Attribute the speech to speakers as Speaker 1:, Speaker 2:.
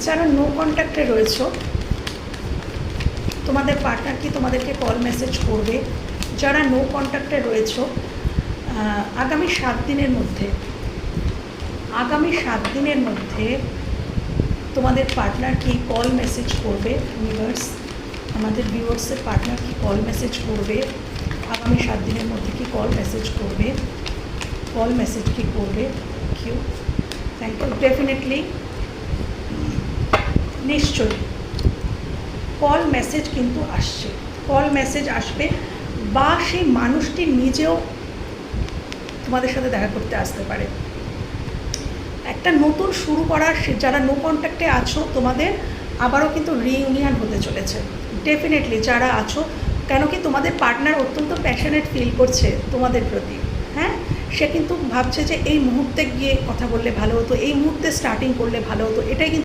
Speaker 1: যারা নো কন্ট্যাক্টে রয়েছো, তোমাদের পার্টনার কি তোমাদেরকে কল মেসেজ করবে? যারা নো কন্ট্যাক্টে রয়েছো, আগামী 7 দিনের মধ্যে তোমাদের পার্টনার কি কল মেসেজ করবে? ইউনিভার্স, আমাদের ভিউয়ার্সের পার্টনার কি কল মেসেজ করবে? আগামী 7 দিনের মধ্যে কি কল মেসেজ করবে? কল মেসেজ কি করবে? Thank you. ডেফিনেটলি, নিশ্চয়ই কল মেসেজ কিন্তু আসছে, কল মেসেজ আসবে, বা সেই মানুষটি নিজেও তোমাদের সাথে দেখা করতে আসতে পারে। একটা নতুন শুরু করার, যারা নো কন্ট্যাক্টে আছো তোমাদের আবারও কিন্তু রিইউনিয়ন হতে চলেছে। ডেফিনেটলি যারা আছো, কেন কি তোমাদের পার্টনার অত্যন্ত প্যাশনেট ফিল করছে তোমাদের প্রতি। হ্যাঁ, সে কিন্তু ভাবছে যে এই মুহূর্তে গিয়ে কথা বললে ভালো হতো, এই মুহূর্তে স্টার্টিং করলে ভালো হতো, এটাই কিন্তু